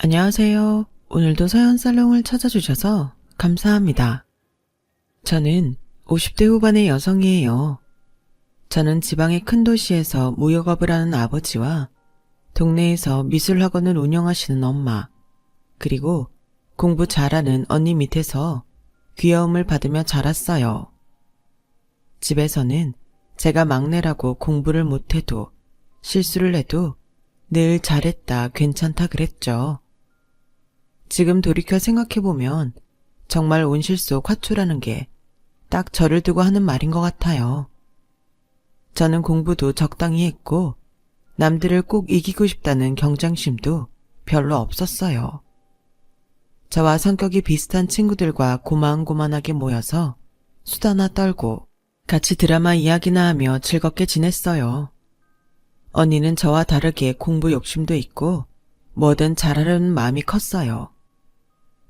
안녕하세요. 오늘도 서연살롱을 찾아주셔서 감사합니다. 저는 50대 후반의 여성이에요. 저는 지방의 큰 도시에서 무역업을 하는 아버지와 동네에서 미술학원을 운영하시는 엄마, 그리고 공부 잘하는 언니 밑에서 귀여움을 받으며 자랐어요. 집에서는 제가 막내라고 공부를 못해도 실수를 해도 늘 잘했다, 괜찮다 그랬죠. 지금 돌이켜 생각해보면 정말 온실속 화초라는 게 딱 저를 두고 하는 말인 것 같아요. 저는 공부도 적당히 했고 남들을 꼭 이기고 싶다는 경쟁심도 별로 없었어요. 저와 성격이 비슷한 친구들과 고만고만하게 모여서 수다나 떨고 같이 드라마 이야기나 하며 즐겁게 지냈어요. 언니는 저와 다르게 공부 욕심도 있고 뭐든 잘하려는 마음이 컸어요.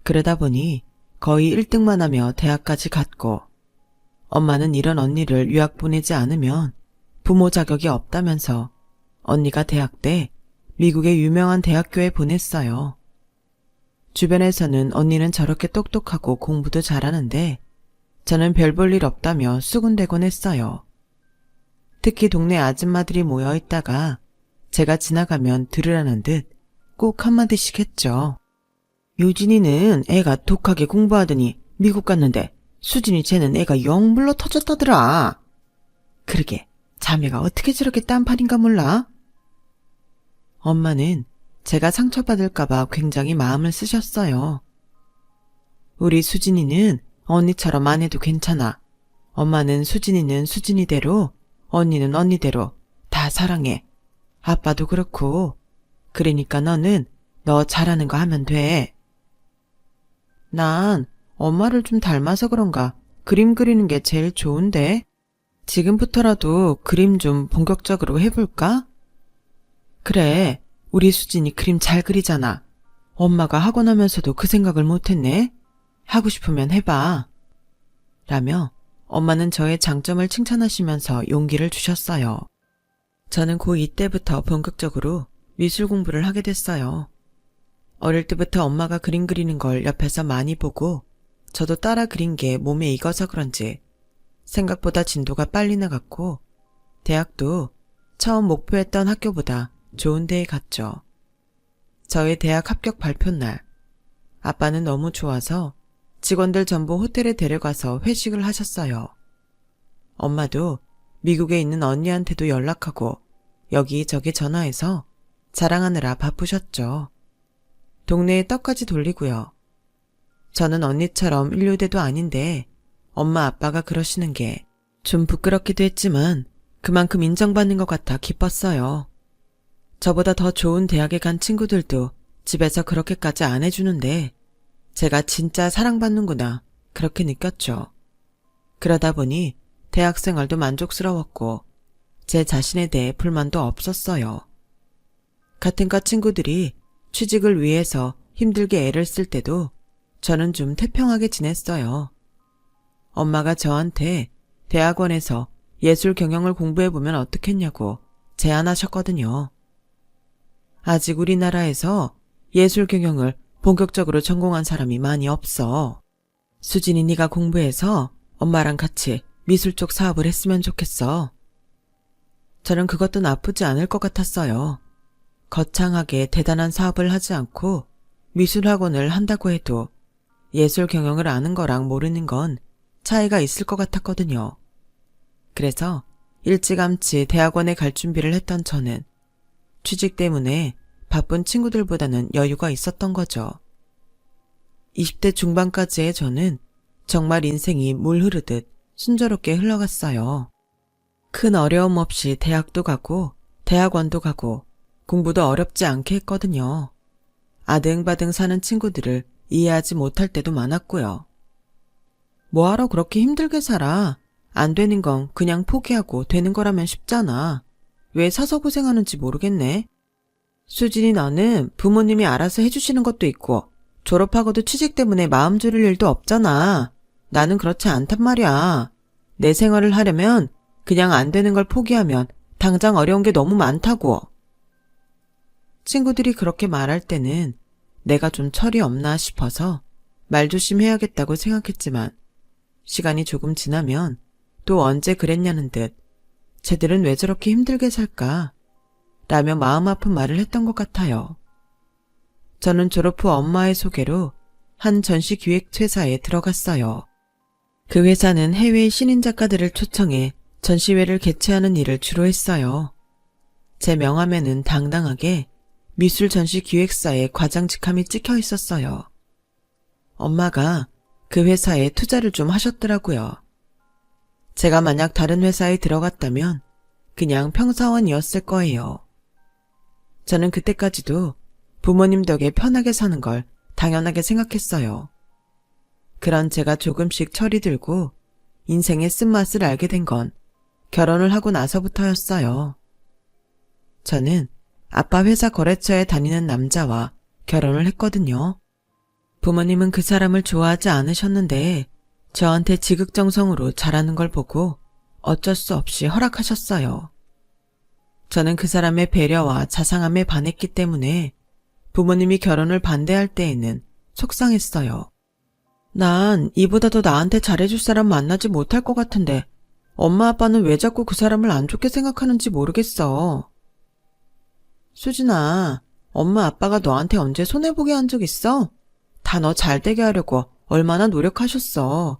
그러다 보니 거의 1등만 하며 대학까지 갔고, 엄마는 이런 언니를 유학 보내지 않으면 부모 자격이 없다면서 언니가 대학 때 미국의 유명한 대학교에 보냈어요. 주변에서는 언니는 저렇게 똑똑하고 공부도 잘하는데 저는 별 볼 일 없다며 수군대곤 했어요. 특히 동네 아줌마들이 모여 있다가 제가 지나가면 들으라는 듯 꼭 한마디씩 했죠. 유진이는 애가 독하게 공부하더니 미국 갔는데 수진이 쟤는 애가 영 불러 터졌다더라. 그러게 자매가 어떻게 저렇게 딴판인가 몰라? 엄마는 제가 상처받을까봐 굉장히 마음을 쓰셨어요. 우리 수진이는 언니처럼 안 해도 괜찮아. 엄마는 수진이는 수진이대로, 언니는 언니대로 다 사랑해. 아빠도 그렇고. 그러니까 너는 너 잘하는 거 하면 돼. 난 엄마를 좀 닮아서 그런가 그림 그리는 게 제일 좋은데. 지금부터라도 그림 좀 본격적으로 해볼까? 그래, 우리 수진이 그림 잘 그리잖아. 엄마가 학원 하면서도 그 생각을 못했네. 하고 싶으면 해봐. 라며 엄마는 저의 장점을 칭찬하시면서 용기를 주셨어요. 저는 고2 때부터 본격적으로 미술 공부를 하게 됐어요. 어릴 때부터 엄마가 그림 그리는 걸 옆에서 많이 보고 저도 따라 그린 게 몸에 익어서 그런지 생각보다 진도가 빨리 나갔고 대학도 처음 목표했던 학교보다 좋은 데에 갔죠. 저의 대학 합격 발표 날, 아빠는 너무 좋아서 직원들 전부 호텔에 데려가서 회식을 하셨어요. 엄마도 미국에 있는 언니한테도 연락하고 여기저기 전화해서 자랑하느라 바쁘셨죠. 동네에 떡까지 돌리고요. 저는 언니처럼 인류대도 아닌데 엄마 아빠가 그러시는 게 좀 부끄럽기도 했지만 그만큼 인정받는 것 같아 기뻤어요. 저보다 더 좋은 대학에 간 친구들도 집에서 그렇게까지 안 해주는데 제가 진짜 사랑받는구나 그렇게 느꼈죠. 그러다 보니 대학생활도 만족스러웠고 제 자신에 대해 불만도 없었어요. 같은 과 친구들이 취직을 위해서 힘들게 애를 쓸 때도 저는 좀 태평하게 지냈어요. 엄마가 저한테 대학원에서 예술 경영을 공부해보면 어떻겠냐고 제안하셨거든요. 아직 우리나라에서 예술 경영을 본격적으로 전공한 사람이 많이 없어. 수진이 네가 공부해서 엄마랑 같이 미술 쪽 사업을 했으면 좋겠어. 저는 그것도 나쁘지 않을 것 같았어요. 거창하게 대단한 사업을 하지 않고 미술학원을 한다고 해도 예술 경영을 아는 거랑 모르는 건 차이가 있을 것 같았거든요. 그래서 일찌감치 대학원에 갈 준비를 했던 저는 취직 때문에 바쁜 친구들보다는 여유가 있었던 거죠. 20대 중반까지의 저는 정말 인생이 물 흐르듯 순조롭게 흘러갔어요. 큰 어려움 없이 대학도 가고 대학원도 가고 공부도 어렵지 않게 했거든요. 아등바등 사는 친구들을 이해하지 못할 때도 많았고요. 뭐하러 그렇게 힘들게 살아? 안 되는 건 그냥 포기하고 되는 거라면 쉽잖아. 왜 사서 고생하는지 모르겠네. 수진이 너는 부모님이 알아서 해주시는 것도 있고 졸업하고도 취직 때문에 마음 졸일 일도 없잖아. 나는 그렇지 않단 말이야. 내 생활을 하려면 그냥 안 되는 걸 포기하면 당장 어려운 게 너무 많다고. 친구들이 그렇게 말할 때는 내가 좀 철이 없나 싶어서 말조심해야겠다고 생각했지만 시간이 조금 지나면 또 언제 그랬냐는 듯 쟤들은 왜 저렇게 힘들게 살까? 라며 마음 아픈 말을 했던 것 같아요. 저는 졸업 후 엄마의 소개로 한 전시기획회사에 들어갔어요. 그 회사는 해외의 신인 작가들을 초청해 전시회를 개최하는 일을 주로 했어요. 제 명함에는 당당하게 미술전시기획사의 과장 직함이 찍혀 있었어요. 엄마가 그 회사에 투자를 좀 하셨더라고요. 제가 만약 다른 회사에 들어갔다면 그냥 평사원이었을 거예요. 저는 그때까지도 부모님 덕에 편하게 사는 걸 당연하게 생각했어요. 그런 제가 조금씩 철이 들고 인생의 쓴맛을 알게 된 건 결혼을 하고 나서부터였어요. 저는 아빠 회사 거래처에 다니는 남자와 결혼을 했거든요. 부모님은 그 사람을 좋아하지 않으셨는데 저한테 지극정성으로 잘하는 걸 보고 어쩔 수 없이 허락하셨어요. 저는 그 사람의 배려와 자상함에 반했기 때문에 부모님이 결혼을 반대할 때에는 속상했어요. 난 이보다 더 나한테 잘해줄 사람 만나지 못할 것 같은데 엄마 아빠는 왜 자꾸 그 사람을 안 좋게 생각하는지 모르겠어. 수진아, 엄마 아빠가 너한테 언제 손해보게 한 적 있어? 다 너 잘되게 하려고 얼마나 노력하셨어.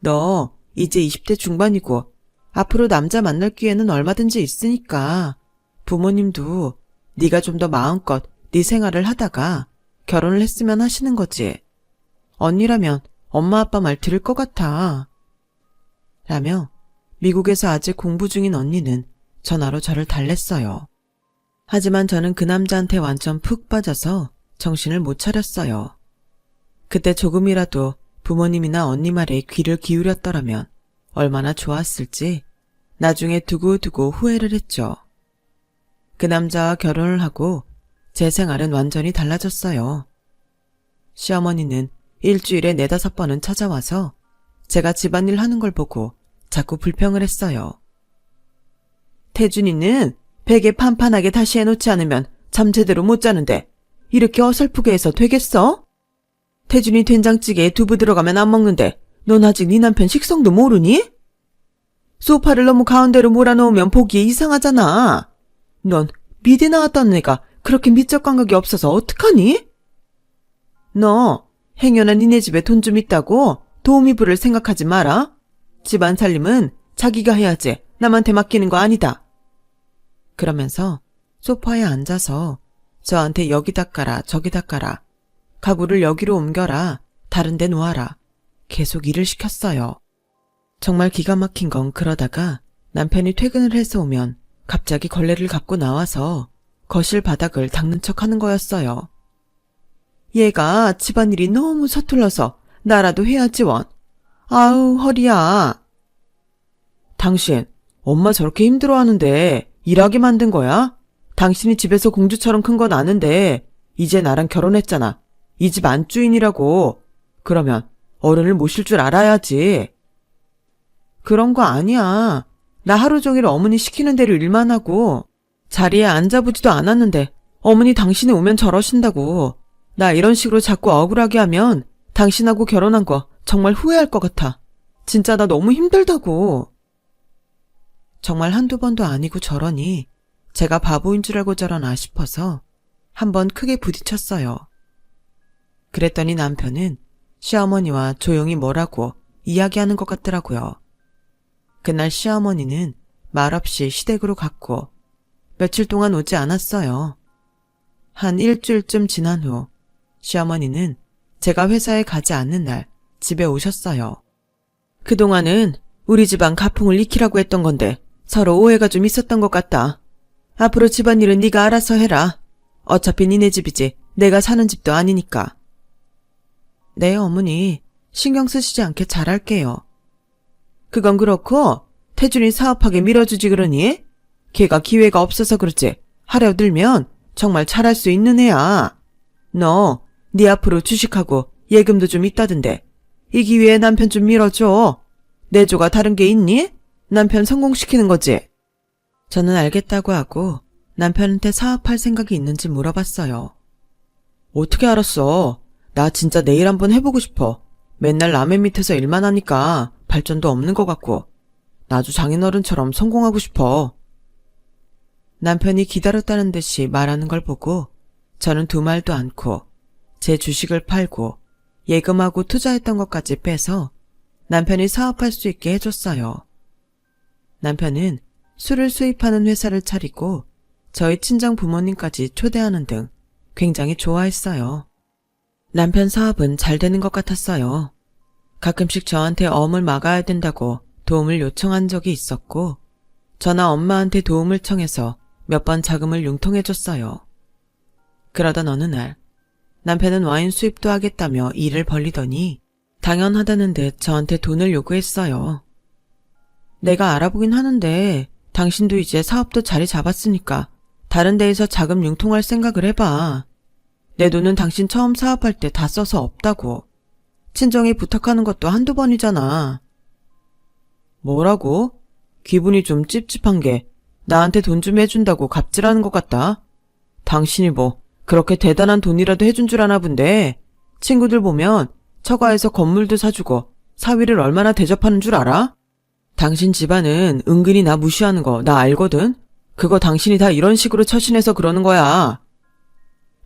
너 이제 20대 중반이고 앞으로 남자 만날 기회는 얼마든지 있으니까 부모님도 네가 좀 더 마음껏 네 생활을 하다가 결혼을 했으면 하시는 거지. 언니라면 엄마 아빠 말 들을 것 같아. 라며 미국에서 아직 공부 중인 언니는 전화로 저를 달랬어요. 하지만 저는 그 남자한테 완전 푹 빠져서 정신을 못 차렸어요. 그때 조금이라도 부모님이나 언니 말에 귀를 기울였더라면 얼마나 좋았을지 나중에 두고두고 후회를 했죠. 그 남자와 결혼을 하고 제 생활은 완전히 달라졌어요. 시어머니는 일주일에 4-5번은 찾아와서 제가 집안일 하는 걸 보고 자꾸 불평을 했어요. 태준이는 베개 판판하게 다시 해놓지 않으면 잠 제대로 못 자는데 이렇게 어설프게 해서 되겠어? 태준이 된장찌개에 두부 들어가면 안 먹는데 넌 아직 네 남편 식성도 모르니? 소파를 너무 가운데로 몰아놓으면 보기에 이상하잖아. 넌 미대 나왔던 애가 그렇게 미적 감각이 없어서 어떡하니? 너 행여나 니네 집에 돈 좀 있다고 도우미 부를 생각하지 마라. 집안 살림은 자기가 해야지 남한테 맡기는 거 아니다. 그러면서 소파에 앉아서 저한테 여기다 깔아 저기다 깔아 가구를 여기로 옮겨라 다른 데 놓아라 계속 일을 시켰어요. 정말 기가 막힌 건 그러다가 남편이 퇴근을 해서 오면 갑자기 걸레를 갖고 나와서 거실 바닥을 닦는 척하는 거였어요. 얘가 집안일이 너무 서툴러서 나라도 해야지 원. 아우 허리야. 당신 엄마 저렇게 힘들어하는데 일하게 만든 거야? 당신이 집에서 공주처럼 큰 건 아는데 이제 나랑 결혼했잖아. 이 집 안주인이라고. 그러면 어른을 모실 줄 알아야지. 그런 거 아니야. 나 하루 종일 어머니 시키는 대로 일만 하고 자리에 앉아보지도 않았는데 어머니 당신이 오면 저러신다고. 나 이런 식으로 자꾸 억울하게 하면 당신하고 결혼한 거 정말 후회할 것 같아. 진짜 나 너무 힘들다고. 정말 한두 번도 아니고 저러니 제가 바보인 줄 알고 저러나 싶어서 한번 크게 부딪혔어요. 그랬더니 남편은 시어머니와 조용히 뭐라고 이야기하는 것 같더라고요. 그날 시어머니는 말없이 시댁으로 갔고 며칠 동안 오지 않았어요. 한 일주일쯤 지난 후 시어머니는 제가 회사에 가지 않는 날 집에 오셨어요. 그동안은 우리 집안 가풍을 익히라고 했던 건데 서로 오해가 좀 있었던 것 같다. 앞으로 집안일은 네가 알아서 해라. 어차피 니네 집이지 내가 사는 집도 아니니까. 네 어머니 신경 쓰시지 않게 잘할게요. 그건 그렇고 태준이 사업하게 밀어주지 그러니? 걔가 기회가 없어서 그렇지 하려들면 정말 잘할 수 있는 애야. 너 네 앞으로 주식하고 예금도 좀 있다던데 이 기회에 남편 좀 밀어줘. 내조가 다른 게 있니? 남편 성공시키는 거지. 저는 알겠다고 하고 남편한테 사업할 생각이 있는지 물어봤어요. 어떻게 알았어? 나 진짜 내일 한번 해보고 싶어. 맨날 라멘 밑에서 일만 하니까 발전도 없는 것 같고. 나도 장인어른처럼 성공하고 싶어. 남편이 기다렸다는 듯이 말하는 걸 보고 저는 두 말도 않고 제 주식을 팔고 예금하고 투자했던 것까지 빼서 남편이 사업할 수 있게 해줬어요. 남편은 술을 수입하는 회사를 차리고 저희 친정 부모님까지 초대하는 등 굉장히 좋아했어요. 남편 사업은 잘 되는 것 같았어요. 가끔씩 저한테 어음을 막아야 된다고 도움을 요청한 적이 있었고 저나 엄마한테 도움을 청해서 몇 번 자금을 융통해줬어요. 그러던 어느 날 남편은 와인 수입도 하겠다며 일을 벌리더니 당연하다는 듯 저한테 돈을 요구했어요. 내가 알아보긴 하는데 당신도 이제 사업도 자리 잡았으니까 다른 데에서 자금 융통할 생각을 해봐. 내 돈은 당신 처음 사업할 때 다 써서 없다고. 친정이 부탁하는 것도 한두 번이잖아. 뭐라고? 기분이 좀 찝찝한 게 나한테 돈 좀 해준다고 갑질하는 것 같다. 당신이 뭐 그렇게 대단한 돈이라도 해준 줄 아나 본데 친구들 보면 처가에서 건물도 사주고 사위를 얼마나 대접하는 줄 알아? 당신 집안은 은근히 나 무시하는 거 나 알거든? 그거 당신이 다 이런 식으로 처신해서 그러는 거야.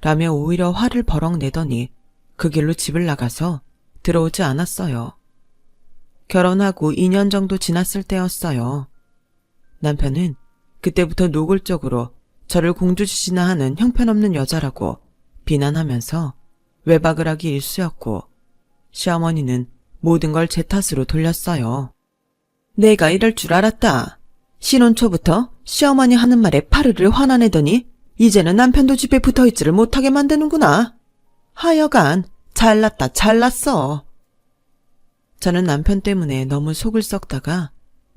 라며 오히려 화를 버럭 내더니 그 길로 집을 나가서 들어오지 않았어요. 결혼하고 2년 정도 지났을 때였어요. 남편은 그때부터 노골적으로 저를 공주짓이나 하는 형편없는 여자라고 비난하면서 외박을 하기 일쑤였고 시어머니는 모든 걸 제 탓으로 돌렸어요. 내가 이럴 줄 알았다. 신혼 초부터 시어머니 하는 말에 파르르 화나내더니 이제는 남편도 집에 붙어있지를 못하게 만드는구나. 하여간 잘났다 잘났어. 저는 남편 때문에 너무 속을 썩다가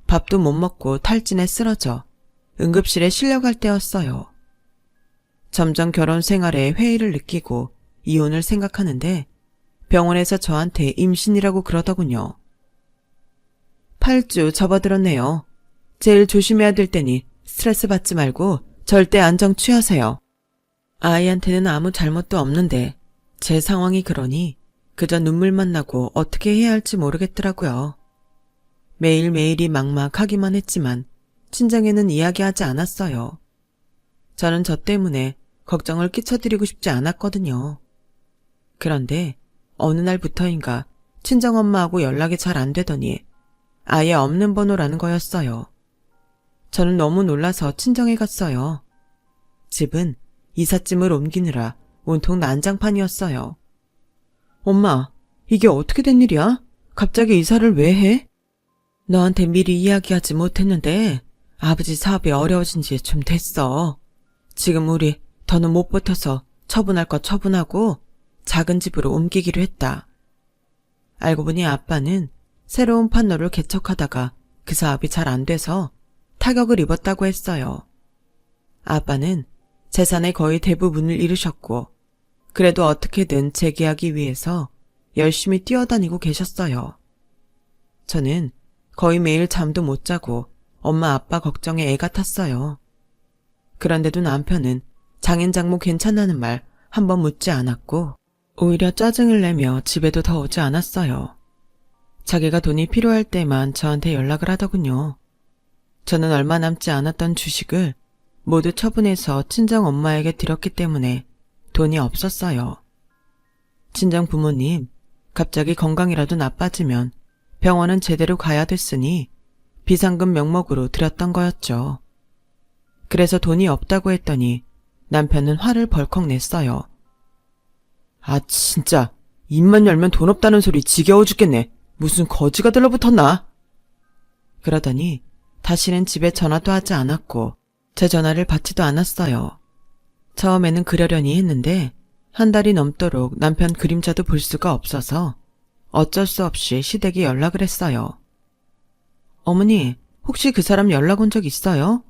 밥도 못 먹고 탈진에 쓰러져 응급실에 실려갈 때였어요. 점점 결혼 생활에 회의를 느끼고 이혼을 생각하는데 병원에서 저한테 임신이라고 그러더군요. 8주 접어들었네요. 제일 조심해야 될 때니 스트레스 받지 말고 절대 안정 취하세요. 아이한테는 아무 잘못도 없는데 제 상황이 그러니 그저 눈물만 나고 어떻게 해야 할지 모르겠더라고요. 매일매일이 막막하기만 했지만 친정에는 이야기하지 않았어요. 저는 저 때문에 걱정을 끼쳐드리고 싶지 않았거든요. 그런데 어느 날부터인가 친정엄마하고 연락이 잘 안 되더니 아예 없는 번호라는 거였어요. 저는 너무 놀라서 친정에 갔어요. 집은 이삿짐을 옮기느라 온통 난장판이었어요. 엄마, 이게 어떻게 된 일이야? 갑자기 이사를 왜 해? 너한테 미리 이야기하지 못했는데 아버지 사업이 어려워진 지 좀 됐어. 지금 우리 더는 못 버텨서 처분할 거 처분하고 작은 집으로 옮기기로 했다. 알고 보니 아빠는 새로운 판로를 개척하다가 그 사업이 잘 안 돼서 타격을 입었다고 했어요. 아빠는 재산의 거의 대부분을 잃으셨고 그래도 어떻게든 재개하기 위해서 열심히 뛰어다니고 계셨어요. 저는 거의 매일 잠도 못 자고 엄마 아빠 걱정에 애가 탔어요. 그런데도 남편은 장인장모 괜찮다는 말 한 번 묻지 않았고 오히려 짜증을 내며 집에도 더 오지 않았어요. 자기가 돈이 필요할 때만 저한테 연락을 하더군요. 저는 얼마 남지 않았던 주식을 모두 처분해서 친정 엄마에게 드렸기 때문에 돈이 없었어요. 친정 부모님, 갑자기 건강이라도 나빠지면 병원은 제대로 가야 됐으니 비상금 명목으로 드렸던 거였죠. 그래서 돈이 없다고 했더니 남편은 화를 벌컥 냈어요. 아 진짜 입만 열면 돈 없다는 소리 지겨워 죽겠네. 무슨 거지가 들러붙었나? 그러더니 다시는 집에 전화도 하지 않았고 제 전화를 받지도 않았어요. 처음에는 그러려니 했는데 한 달이 넘도록 남편 그림자도 볼 수가 없어서 어쩔 수 없이 시댁에 연락을 했어요. 어머니, 혹시 그 사람 연락 온 적 있어요?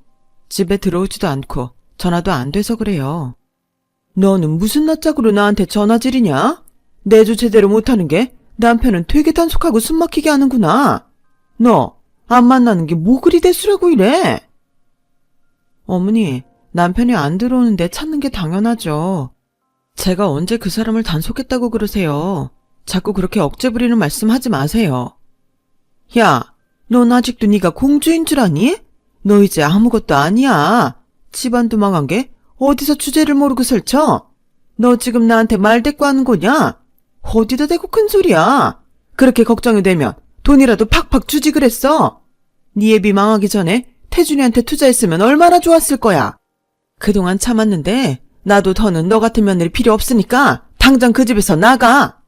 집에 들어오지도 않고 전화도 안 돼서 그래요. 너는 무슨 낯짝으로 나한테 전화질이냐? 내조 제대로 못하는 게 남편은 되게 단속하고 숨막히게 하는구나. 너 안 만나는 게 뭐 그리 대수라고 이래? 어머니, 남편이 안 들어오는데 찾는 게 당연하죠. 제가 언제 그 사람을 단속했다고 그러세요? 자꾸 그렇게 억제 부리는 말씀 하지 마세요. 야, 넌 아직도 네가 공주인 줄 아니? 너 이제 아무것도 아니야. 집안도 망한 게 어디서 주제를 모르고 설쳐? 너 지금 나한테 말대꾸 하는 거냐? 어디다 대고 큰 소리야. 그렇게 걱정이 되면 돈이라도 팍팍 주지 그랬어. 네 애비 망하기 전에 태준이한테 투자했으면 얼마나 좋았을 거야. 그동안 참았는데 나도 더는 너 같은 며느리 필요 없으니까 당장 그 집에서 나가.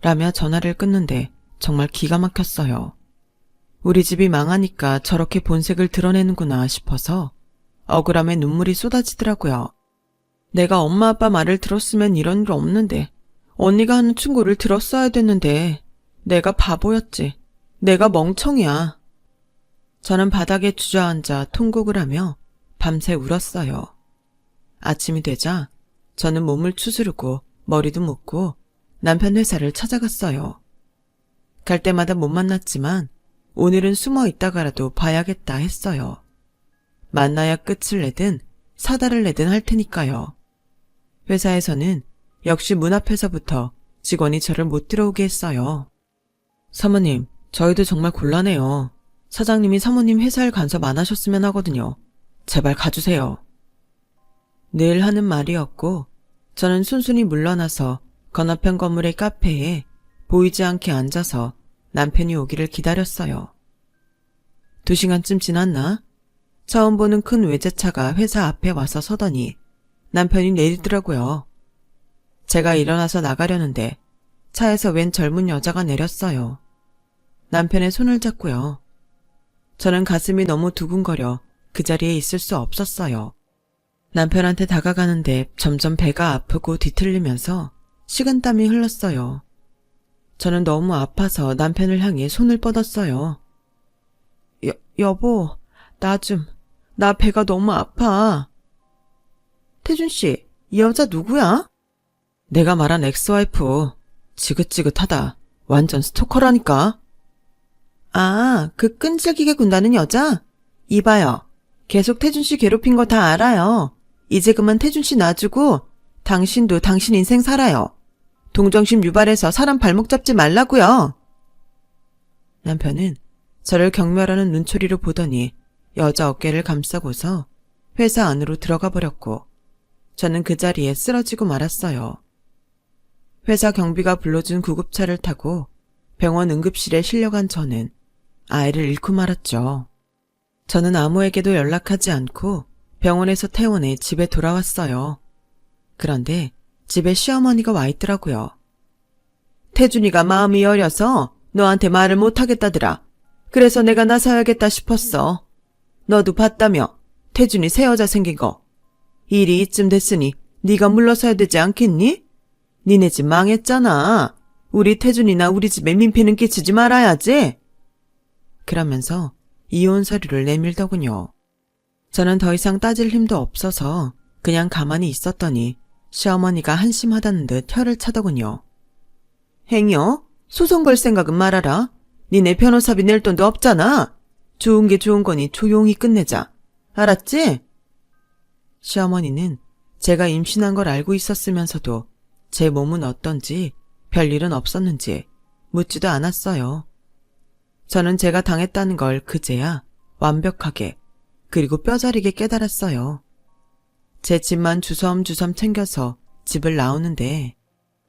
라며 전화를 끊는데 정말 기가 막혔어요. 우리 집이 망하니까 저렇게 본색을 드러내는구나 싶어서 억울함에 눈물이 쏟아지더라고요. 내가 엄마 아빠 말을 들었으면 이런 일 없는데 언니가 하는 충고를 들었어야 됐는데 내가 바보였지. 내가 멍청이야. 저는 바닥에 주저앉아 통곡을 하며 밤새 울었어요. 아침이 되자 저는 몸을 추스르고 머리도 묶고 남편 회사를 찾아갔어요. 갈 때마다 못 만났지만 오늘은 숨어 있다가라도 봐야겠다 했어요. 만나야 끝을 내든 사달을 내든 할 테니까요. 회사에서는 역시 문 앞에서부터 직원이 저를 못 들어오게 했어요. 사모님, 저희도 정말 곤란해요. 사장님이 사모님 회사일 간섭 안 하셨으면 하거든요. 제발 가주세요. 늘 하는 말이었고 저는 순순히 물러나서 건너편 건물의 카페에 보이지 않게 앉아서 남편이 오기를 기다렸어요. 2시간쯤 지났나? 처음 보는 큰 외제차가 회사 앞에 와서 서더니 남편이 내리더라고요. 제가 일어나서 나가려는데 차에서 웬 젊은 여자가 내렸어요. 남편의 손을 잡고요. 저는 가슴이 너무 두근거려 그 자리에 있을 수 없었어요. 남편한테 다가가는데 점점 배가 아프고 뒤틀리면서 식은땀이 흘렀어요. 저는 너무 아파서 남편을 향해 손을 뻗었어요. 여보, 나 배가 너무 아파. 태준 씨, 이 여자 누구야? 내가 말한 엑스와이프. 지긋지긋하다. 완전 스토커라니까. 아, 그 끈질기게 군다는 여자? 이봐요. 계속 태준 씨 괴롭힌 거 다 알아요. 이제 그만 태준 씨 놔주고 당신도 당신 인생 살아요. 동정심 유발해서 사람 발목 잡지 말라고요. 남편은 저를 경멸하는 눈초리로 보더니 여자 어깨를 감싸고서 회사 안으로 들어가 버렸고 저는 그 자리에 쓰러지고 말았어요. 회사 경비가 불러준 구급차를 타고 병원 응급실에 실려간 저는 아이를 잃고 말았죠. 저는 아무에게도 연락하지 않고 병원에서 퇴원해 집에 돌아왔어요. 그런데 집에 시어머니가 와 있더라고요. 태준이가 마음이 여려서 너한테 말을 못하겠다더라. 그래서 내가 나서야겠다 싶었어. 너도 봤다며 태준이 새 여자 생긴 거. 일이 이쯤 됐으니 네가 물러서야 되지 않겠니? 니네 집 망했잖아. 우리 태준이나 우리 집에 민폐는 끼치지 말아야지. 그러면서 이혼 서류를 내밀더군요. 저는 더 이상 따질 힘도 없어서 그냥 가만히 있었더니 시어머니가 한심하다는 듯 혀를 차더군요. 행여 소송 걸 생각은 말아라. 니네 변호사비 낼 돈도 없잖아. 좋은 게 좋은 거니 조용히 끝내자. 알았지? 시어머니는 제가 임신한 걸 알고 있었으면서도 제 몸은 어떤지 별일은 없었는지 묻지도 않았어요. 저는 제가 당했다는 걸 그제야 완벽하게 그리고 뼈저리게 깨달았어요. 제 집만 주섬주섬 챙겨서 집을 나오는데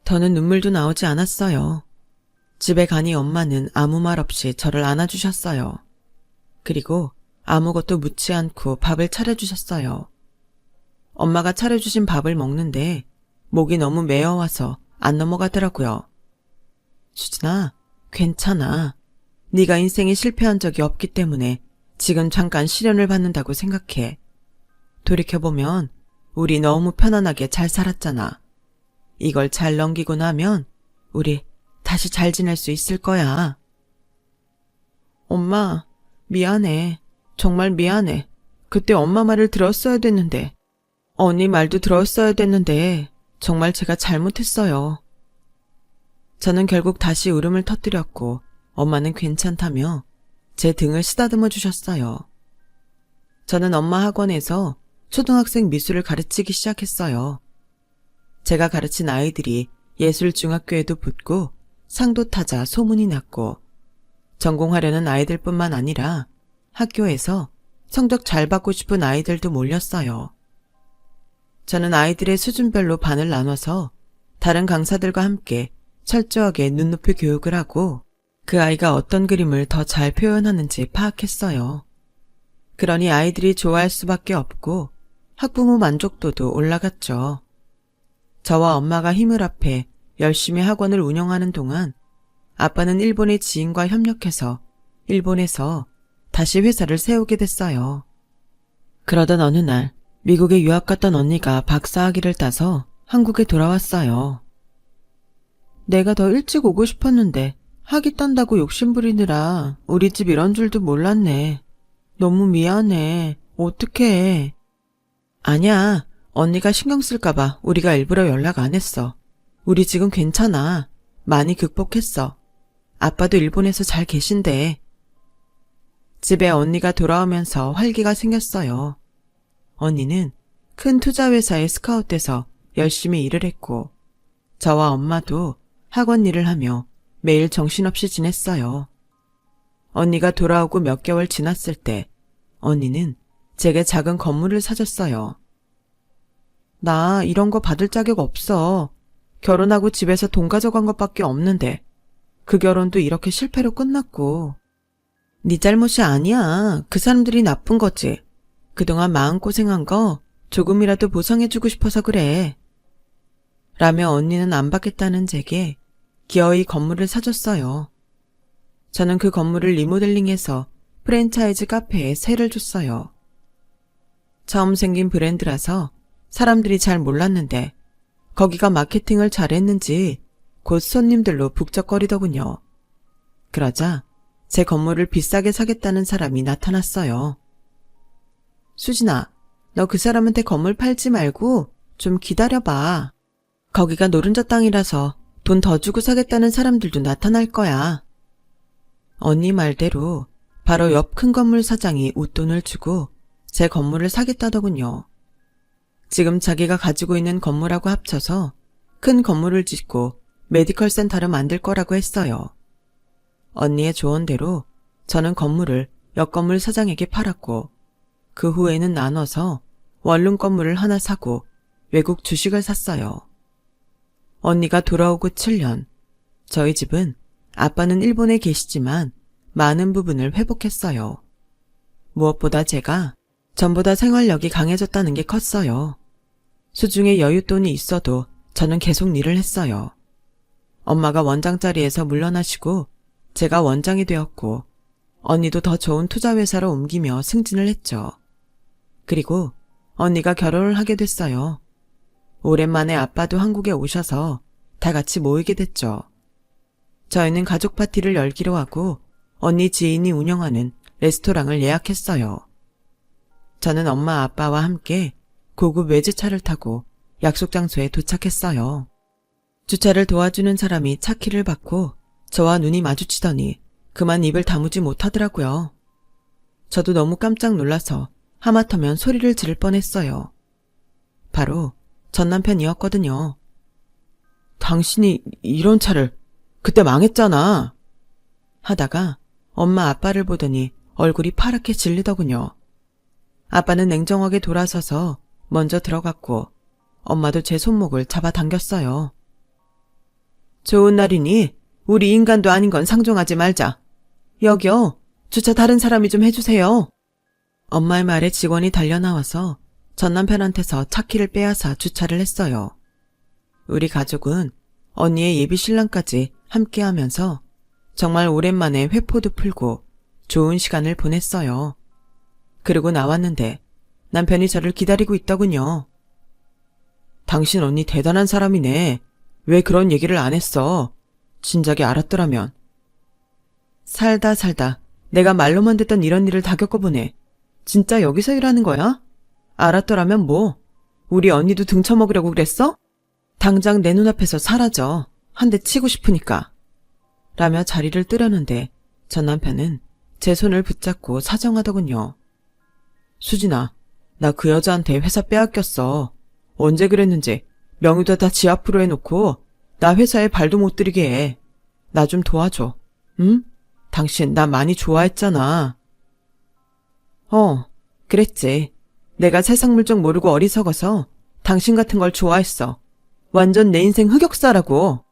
더는 눈물도 나오지 않았어요. 집에 가니 엄마는 아무 말 없이 저를 안아주셨어요. 그리고 아무것도 묻지 않고 밥을 차려주셨어요. 엄마가 차려주신 밥을 먹는데 목이 너무 메어와서 안 넘어가더라고요. 수진아, 괜찮아. 네가 인생에 실패한 적이 없기 때문에 지금 잠깐 시련을 받는다고 생각해. 돌이켜보면 우리 너무 편안하게 잘 살았잖아. 이걸 잘 넘기고 나면 우리 다시 잘 지낼 수 있을 거야. 엄마, 미안해. 정말 미안해. 그때 엄마 말을 들었어야 됐는데, 언니 말도 들었어야 됐는데 정말 제가 잘못했어요. 저는 결국 다시 울음을 터뜨렸고 엄마는 괜찮다며 제 등을 쓰다듬어 주셨어요. 저는 엄마 학원에서 초등학생 미술을 가르치기 시작했어요. 제가 가르친 아이들이 예술중학교에도 붙고 상도 타자 소문이 났고 전공하려는 아이들뿐만 아니라 학교에서 성적 잘 받고 싶은 아이들도 몰렸어요. 저는 아이들의 수준별로 반을 나눠서 다른 강사들과 함께 철저하게 눈높이 교육을 하고 그 아이가 어떤 그림을 더 잘 표현하는지 파악했어요. 그러니 아이들이 좋아할 수밖에 없고 학부모 만족도도 올라갔죠. 저와 엄마가 힘을 합해 열심히 학원을 운영하는 동안 아빠는 일본의 지인과 협력해서 일본에서 다시 회사를 세우게 됐어요. 그러던 어느 날 미국에 유학 갔던 언니가 박사학위를 따서 한국에 돌아왔어요. 내가 더 일찍 오고 싶었는데 학위 딴다고 욕심부리느라 우리 집 이런 줄도 몰랐네. 너무 미안해. 어떡해. 아니야. 언니가 신경 쓸까봐 우리가 일부러 연락 안 했어. 우리 지금 괜찮아. 많이 극복했어. 아빠도 일본에서 잘 계신데. 집에 언니가 돌아오면서 활기가 생겼어요. 언니는 큰 투자회사에 스카웃돼서 열심히 일을 했고 저와 엄마도 학원 일을 하며 매일 정신없이 지냈어요. 언니가 돌아오고 몇 개월 지났을 때 언니는 제게 작은 건물을 사줬어요. 나 이런 거 받을 자격 없어. 결혼하고 집에서 돈 가져간 것밖에 없는데 그 결혼도 이렇게 실패로 끝났고. 네 잘못이 아니야. 그 사람들이 나쁜 거지. 그동안 마음고생한 거 조금이라도 보상해주고 싶어서 그래. 라며 언니는 안 받겠다는 제게 기어이 건물을 사줬어요. 저는 그 건물을 리모델링해서 프랜차이즈 카페에 세를 줬어요. 처음 생긴 브랜드라서 사람들이 잘 몰랐는데 거기가 마케팅을 잘했는지 곧 손님들로 북적거리더군요. 그러자 제 건물을 비싸게 사겠다는 사람이 나타났어요. 수진아, 너 그 사람한테 건물 팔지 말고 좀 기다려봐. 거기가 노른자 땅이라서 돈 더 주고 사겠다는 사람들도 나타날 거야. 언니 말대로 바로 옆 큰 건물 사장이 웃돈을 주고 제 건물을 사겠다더군요. 지금 자기가 가지고 있는 건물하고 합쳐서 큰 건물을 짓고 메디컬 센터를 만들 거라고 했어요. 언니의 조언대로 저는 건물을 옆 건물 사장에게 팔았고 그 후에는 나눠서 원룸 건물을 하나 사고 외국 주식을 샀어요. 언니가 돌아오고 7년, 저희 집은 아빠는 일본에 계시지만 많은 부분을 회복했어요. 무엇보다 제가 전보다 생활력이 강해졌다는 게 컸어요. 수중에 여윳돈이 있어도 저는 계속 일을 했어요. 엄마가 원장 자리에서 물러나시고 제가 원장이 되었고 언니도 더 좋은 투자회사로 옮기며 승진을 했죠. 그리고 언니가 결혼을 하게 됐어요. 오랜만에 아빠도 한국에 오셔서 다 같이 모이게 됐죠. 저희는 가족 파티를 열기로 하고 언니 지인이 운영하는 레스토랑을 예약했어요. 저는 엄마 아빠와 함께 고급 외제차를 타고 약속 장소에 도착했어요. 주차를 도와주는 사람이 차 키를 받고 저와 눈이 마주치더니 그만 입을 다무지 못하더라고요. 저도 너무 깜짝 놀라서 하마터면 소리를 지를 뻔했어요. 바로 전 남편이었거든요. 당신이 이런 차를 그때 망했잖아. 하다가 엄마 아빠를 보더니 얼굴이 파랗게 질리더군요. 아빠는 냉정하게 돌아서서 먼저 들어갔고 엄마도 제 손목을 잡아당겼어요. 좋은 날이니 우리 인간도 아닌 건 상종하지 말자. 여기요. 주차 다른 사람이 좀 해주세요. 엄마의 말에 직원이 달려나와서 전 남편한테서 차 키를 빼앗아 주차를 했어요. 우리 가족은 언니의 예비 신랑까지 함께하면서 정말 오랜만에 회포도 풀고 좋은 시간을 보냈어요. 그리고 나왔는데 남편이 저를 기다리고 있더군요. 당신 언니 대단한 사람이네. 왜 그런 얘기를 안 했어? 진작에 알았더라면. 살다 내가 말로만 듣던 이런 일을 다 겪어보네. 진짜 여기서 일하는 거야? 알았더라면 뭐? 우리 언니도 등쳐먹으려고 그랬어? 당장 내 눈앞에서 사라져. 한 대 치고 싶으니까. 라며 자리를 뜨려는데 전 남편은 제 손을 붙잡고 사정하더군요. 수진아, 나 그 여자한테 회사 빼앗겼어. 언제 그랬는지 명의도 다 지 앞으로 해놓고 나 회사에 발도 못 들이게 해. 나 좀 도와줘. 응? 당신 나 많이 좋아했잖아. 그랬지. 내가 세상 물정 모르고 어리석어서 당신 같은 걸 좋아했어. 완전 내 인생 흑역사라고.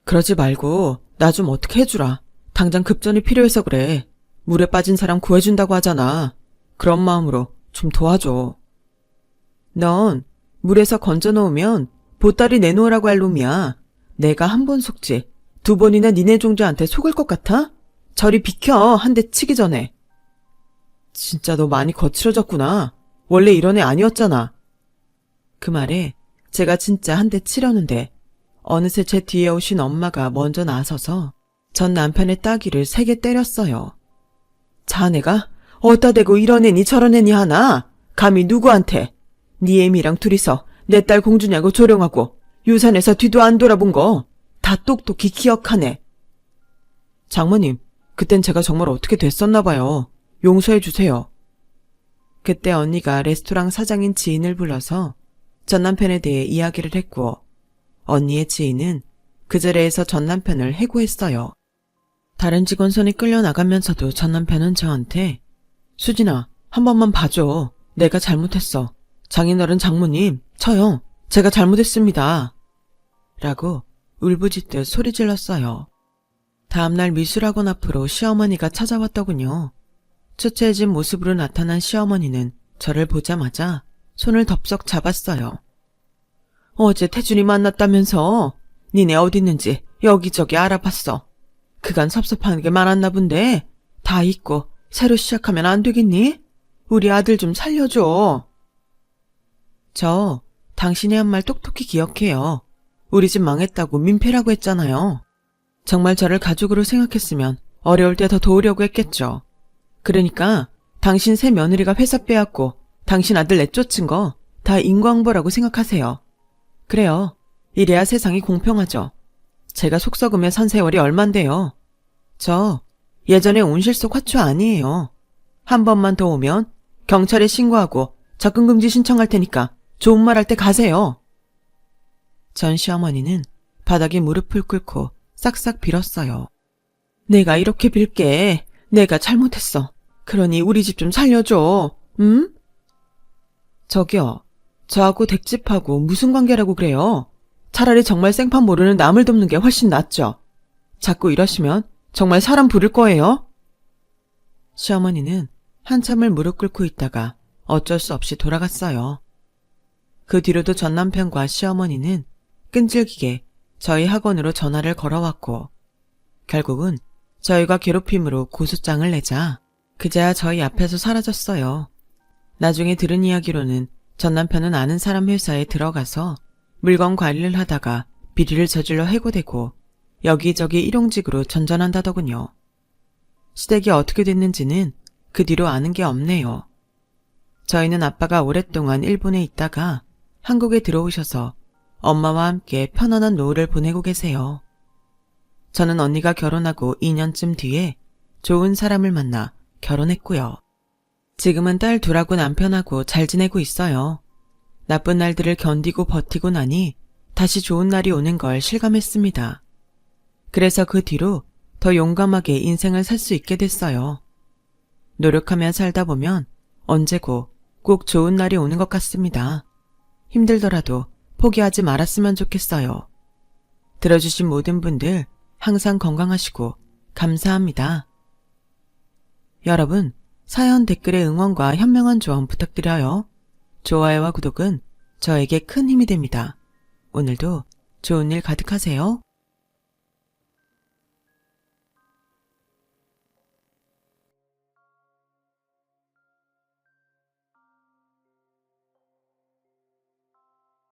그러지 말고 나 좀 어떻게 해주라. 당장 급전이 필요해서 그래. 물에 빠진 사람 구해준다고 하잖아. 그런 마음으로 좀 도와줘. 넌 물에서 건져놓으면 보따리 내놓으라고 할 놈이야. 내가 한 번 속지 2번이나 니네 종자한테 속을 것 같아? 저리 비켜, 한 대 치기 전에. 진짜 너 많이 거칠어졌구나. 원래 이런 애 아니었잖아. 그 말에 제가 진짜 한 대 치려는데 어느새 제 뒤에 오신 엄마가 먼저 나서서 전 남편의 따귀를 3개 때렸어요. 자네가 어디다 대고 이런 애니 저런 애니 하나? 감히 누구한테? 네 애미랑 둘이서 내 딸 공주냐고 조롱하고 유산에서 뒤도 안 돌아본 거 다 똑똑히 기억하네. 장모님, 그땐 제가 정말 어떻게 됐었나 봐요. 용서해 주세요. 그때 언니가 레스토랑 사장인 지인을 불러서 전 남편에 대해 이야기를 했고 언니의 지인은 그 자리에서 전 남편을 해고했어요. 다른 직원 손이 끌려나가면서도 전 남편은 저한테 수진아, 한 번만 봐줘. 내가 잘못했어. 장인어른 장모님, 처형, 제가 잘못했습니다. 라고 울부짖듯 소리 질렀어요. 다음날 미술학원 앞으로 시어머니가 찾아왔더군요. 초췌해진 모습으로 나타난 시어머니는 저를 보자마자 손을 덥석 잡았어요. 어제 태준이 만났다면서 니네 어디 있는지 여기저기 알아봤어. 그간 섭섭한 게 많았나 본데 다 잊고 새로 시작하면 안 되겠니? 우리 아들 좀 살려줘. 저 당신이 한 말 똑똑히 기억해요. 우리 집 망했다고 민폐라고 했잖아요. 정말 저를 가족으로 생각했으면 어려울 때 더 도우려고 했겠죠. 그러니까 당신 새 며느리가 회사 빼앗고 당신 아들 내쫓은 거 다 인과응보라고 생각하세요. 그래요. 이래야 세상이 공평하죠. 제가 속 썩으며 산 세월이 얼만데요. 저 예전에 온실속 화초 아니에요. 한 번만 더 오면 경찰에 신고하고 접근금지 신청할 테니까 좋은 말 할 때 가세요. 전 시어머니는 바닥에 무릎을 꿇고 싹싹 빌었어요. 내가 이렇게 빌게. 내가 잘못했어. 그러니 우리 집 좀 살려줘. 응? 저기요. 저하고 댁집하고 무슨 관계라고 그래요? 차라리 정말 생판 모르는 남을 돕는 게 훨씬 낫죠. 자꾸 이러시면 정말 사람 부를 거예요. 시어머니는 한참을 무릎 꿇고 있다가 어쩔 수 없이 돌아갔어요. 그 뒤로도 전 남편과 시어머니는 끈질기게 저희 학원으로 전화를 걸어왔고 결국은 저희가 괴롭힘으로 고소장을 내자 그제야 저희 앞에서 사라졌어요. 나중에 들은 이야기로는 전 남편은 아는 사람 회사에 들어가서 물건 관리를 하다가 비리를 저질러 해고되고 여기저기 일용직으로 전전한다더군요. 시댁이 어떻게 됐는지는 그 뒤로 아는 게 없네요. 저희는 아빠가 오랫동안 일본에 있다가 한국에 들어오셔서 엄마와 함께 편안한 노후를 보내고 계세요. 저는 언니가 결혼하고 2년쯤 뒤에 좋은 사람을 만나 결혼했고요. 지금은 딸 둘하고 남편하고 잘 지내고 있어요. 나쁜 날들을 견디고 버티고 나니 다시 좋은 날이 오는 걸 실감했습니다. 그래서 그 뒤로 더 용감하게 인생을 살 수 있게 됐어요. 노력하며 살다 보면 언제고 꼭 좋은 날이 오는 것 같습니다. 힘들더라도 포기하지 말았으면 좋겠어요. 들어주신 모든 분들 항상 건강하시고 감사합니다. 여러분, 사연 댓글에 응원과 현명한 조언 부탁드려요. 좋아요와 구독은 저에게 큰 힘이 됩니다. 오늘도 좋은 일 가득하세요.